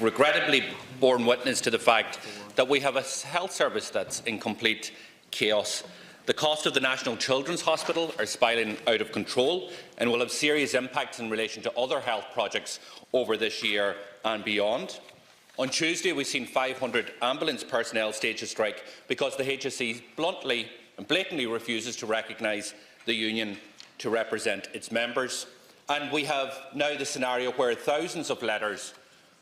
regrettably borne witness to the fact that we have a health service that's in complete chaos. The cost of the National Children's Hospital are spiralling out of control and will have serious impacts in relation to other health projects over this year and beyond. On Tuesday, we've seen 500 ambulance personnel stage a strike because the HSE bluntly and blatantly refuses to recognise the union to represent its members. And we have now the scenario where thousands of letters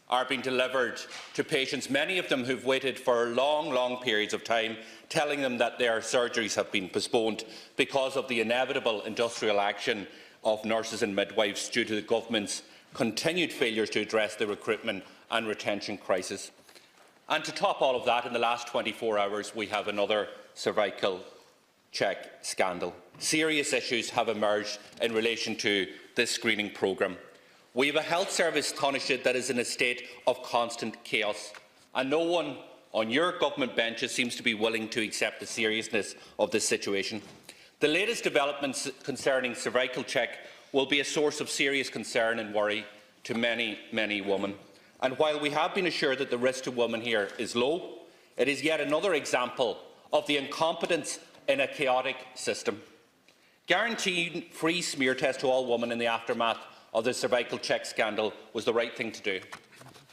are being delivered to patients, many of them who've waited for long periods of time, telling them that their surgeries have been postponed because of the inevitable industrial action of nurses and midwives due to the government's continued failures to address the recruitment and retention crisis. And to top all of that, in the last 24 hours, we have another cervical check scandal. Serious issues have emerged in relation to this screening programme. We have a health service, Taoiseach, that is in a state of constant chaos, and no one on your government benches seems to be willing to accept the seriousness of this situation. The latest developments concerning cervical check will be a source of serious concern and worry to many women. And while we have been assured that the risk to women here is low, it is yet another example of the incompetence in a chaotic system. Guaranteeing free smear tests to all women in the aftermath of the cervical check scandal was the right thing to do.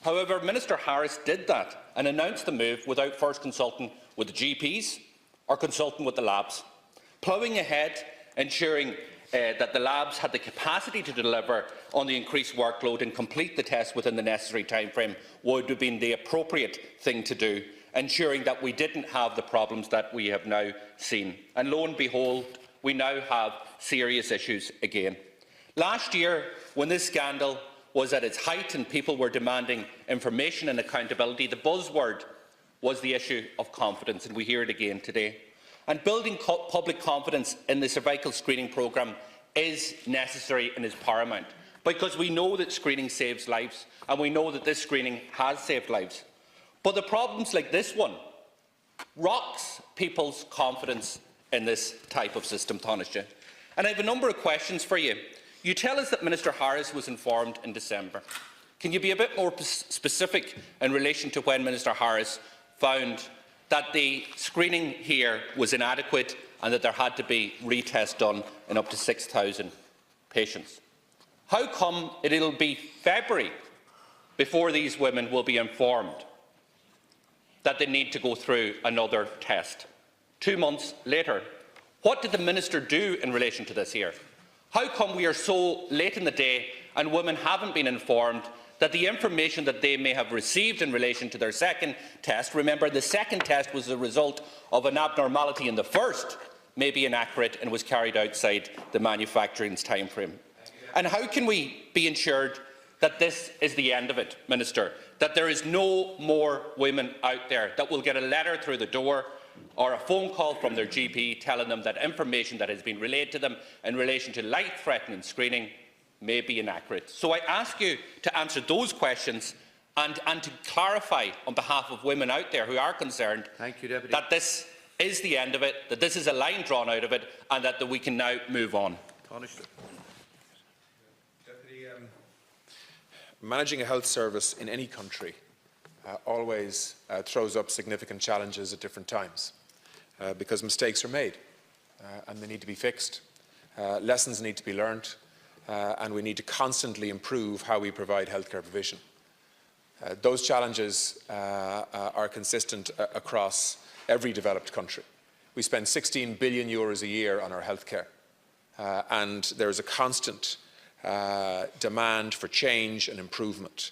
However, Minister Harris did that and announced the move without first consulting with the GPs or consulting with the labs, ploughing ahead, ensuring that the labs had the capacity to deliver on the increased workload and complete the test within the necessary timeframe would have been the appropriate thing to do, ensuring that we didn't have the problems that we have now seen. And lo and behold, we now have serious issues again. Last year, when this scandal was at its height and people were demanding information and accountability, the buzzword was the issue of confidence, and we hear it again today. And building public confidence in the cervical screening programme is necessary and is paramount, because we know that screening saves lives, and we know that this screening has saved lives. But the problems like this one rocks people's confidence in this type of system, Taoiseach. And I have a number of questions for you. You tell us that Minister Harris was informed in December. Can you be a bit more specific in relation to when Minister Harris found that the screening here was inadequate and that there had to be retests done in up to 6,000 patients? How come it'll be February before these women will be informed that they need to go through another test? 2 months later. What did the Minister do in relation to this here? How come we are so late in the day and women haven't been informed that the information that they may have received in relation to their second test — remember, the second test was the result of an abnormality in the first — may be inaccurate and was carried outside the manufacturing's timeframe? And how can we be ensured that this is the end of it, Minister, that there is no more women out there that will get a letter through the door or a phone call from their GP telling them that information that has been relayed to them in relation to life-threatening screening may be inaccurate? So I ask you to answer those questions and to clarify on behalf of women out there who are concerned that this is the end of it, that this is a line drawn out of it, and that we can now move on. Deputy, managing a health service in any country always throws up significant challenges at different times because mistakes are made and they need to be fixed. Lessons need to be learnt and we need to constantly improve how we provide healthcare provision. Those challenges are consistent across every developed country. We spend €16 billion a year on our healthcare and there is a constant demand for change and improvement.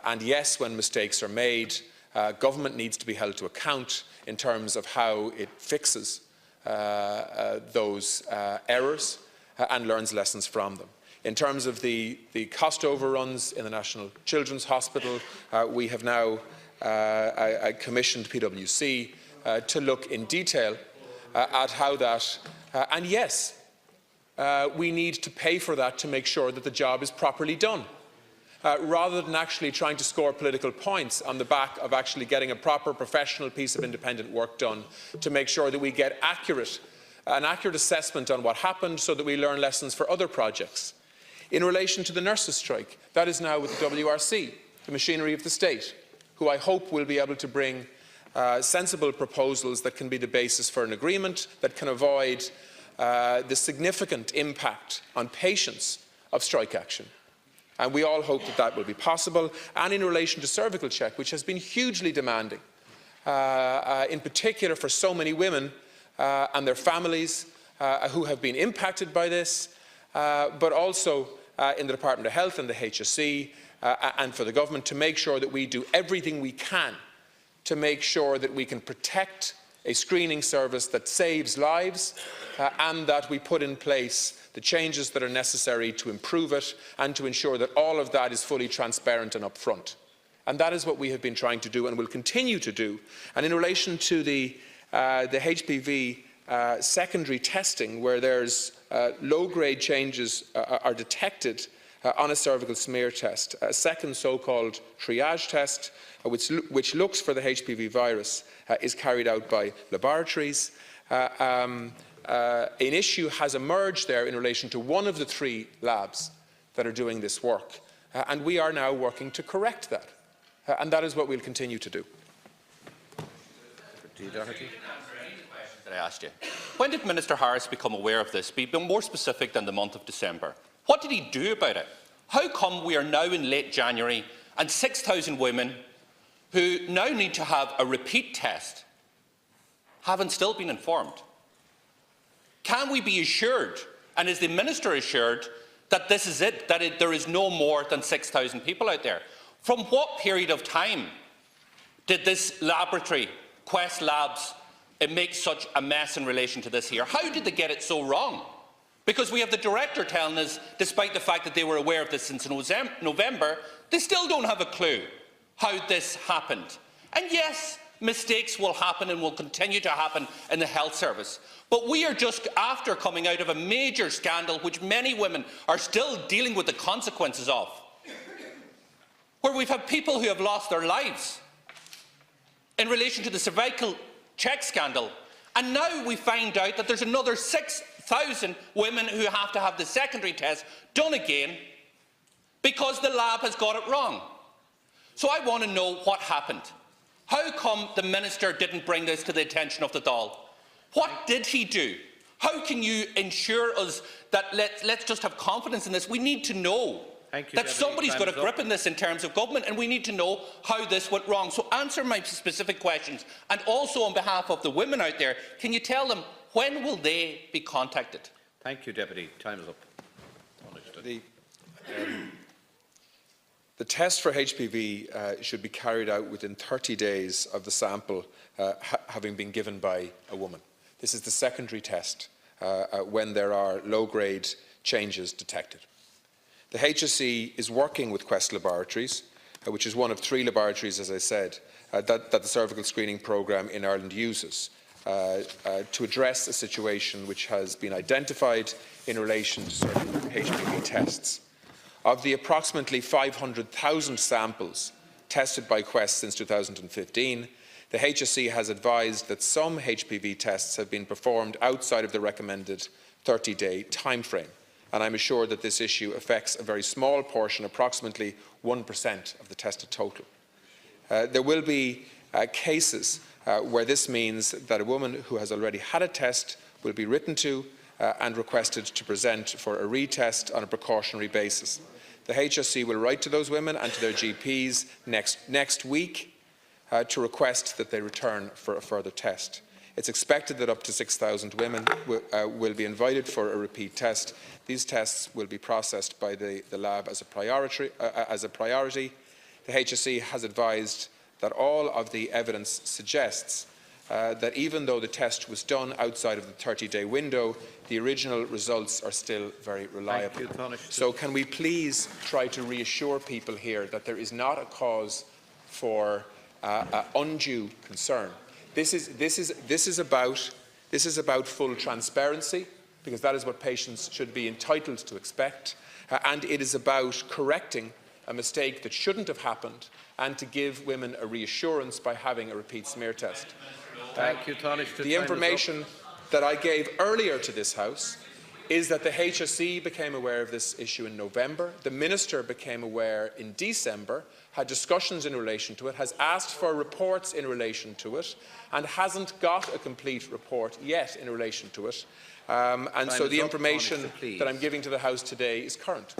And yes, when mistakes are made, government needs to be held to account in terms of how it fixes those errors and learns lessons from them. In terms of the cost overruns in the National Children's Hospital, we have now commissioned PwC to look in detail at how that, and yes, we need to pay for that to make sure that the job is properly done. Rather than actually trying to score political points on the back of actually getting a proper professional piece of independent work done to make sure that we get an accurate assessment on what happened so that we learn lessons for other projects. In relation to the nurses' strike, that is now with the WRC. the machinery of the state, who I hope will be able to bring sensible proposals that can be the basis for an agreement that can avoid the significant impact on patients of strike action. And we all hope that that will be possible. And in relation to cervical check, which has been hugely demanding, in particular for so many women and their families who have been impacted by this, but also in the Department of Health and the HSE and for the government to make sure that we do everything we can to make sure that we can protect a screening service that saves lives and that we put in place the changes that are necessary to improve it and to ensure that all of that is fully transparent and upfront. And that is what we have been trying to do and will continue to do. And in relation to the HPV secondary testing, where there's low-grade changes are detected on a cervical smear test, a second so-called triage test, which looks for the HPV virus, is carried out by laboratories. An issue has emerged there in relation to one of the 3 labs that are doing this work, and we are now working to correct that, and that is what we'll continue to do. Doherty. That I asked you. When did Minister Harris become aware of this? Be more specific than the month of December. What did he do about it? How come we are now in late January and 6,000 women who now need to have a repeat test haven't still been informed? Can we be assured, and is the Minister assured, that this is it, that there is no more than 6,000 people out there? From what period of time did this laboratory, Quest Labs, make such a mess in relation to this here? How did they get it so wrong? Because we have the director telling us, despite the fact that they were aware of this since November, they still don't have a clue how this happened. And yes, mistakes will happen and will continue to happen in the health service. But we are just after coming out of a major scandal which many women are still dealing with the consequences of, where we've had people who have lost their lives in relation to the cervical check scandal. And now we find out that there's another 6,000 women who have to have the secondary test done again because the lab has got it wrong. So I want to know what happened. How come the Minister didn't bring this to the attention of the Dáil? What did he do? How can you ensure us that let's just have confidence in this? We need to know that somebody's got a grip in this in terms of government, and we need to know how this went wrong. So answer my specific questions. And also on behalf of the women out there, can you tell them when will they be contacted? Thank you, Deputy. Time is up. The test for HPV should be carried out within 30 days of the sample having been given by a woman. This is the secondary test when there are low-grade changes detected. The HSE is working with Quest Laboratories, which is one of 3 laboratories, as I said, that the cervical screening programme in Ireland uses to address a situation which has been identified in relation to certain HPV tests. Of the approximately 500,000 samples tested by Quest since 2015, the HSE has advised that some HPV tests have been performed outside of the recommended 30-day timeframe, and I'm assured that this issue affects a very small portion, approximately 1% of the tested total. There will be cases where this means that a woman who has already had a test will be written to and requested to present for a retest on a precautionary basis. The HSE will write to those women and to their GPs next week to request that they return for a further test. It's expected that up to 6,000 women will be invited for a repeat test. These tests will be processed by the lab as a priority. The HSE has advised that all of the evidence suggests that even though the test was done outside of the 30-day window, the original results are still very reliable. So can we please try to reassure people here that there is not a cause for undue concern. This is about full transparency, because that is what patients should be entitled to expect, and it is about correcting a mistake that shouldn't have happened, and to give women a reassurance by having a repeat smear test. Thank you, the information that I gave earlier to this House is that the HSE became aware of this issue in November. The Minister became aware in December, had discussions in relation to it, has asked for reports in relation to it, and hasn't got a complete report yet in relation to it. And so the information that I'm giving to the House today is current.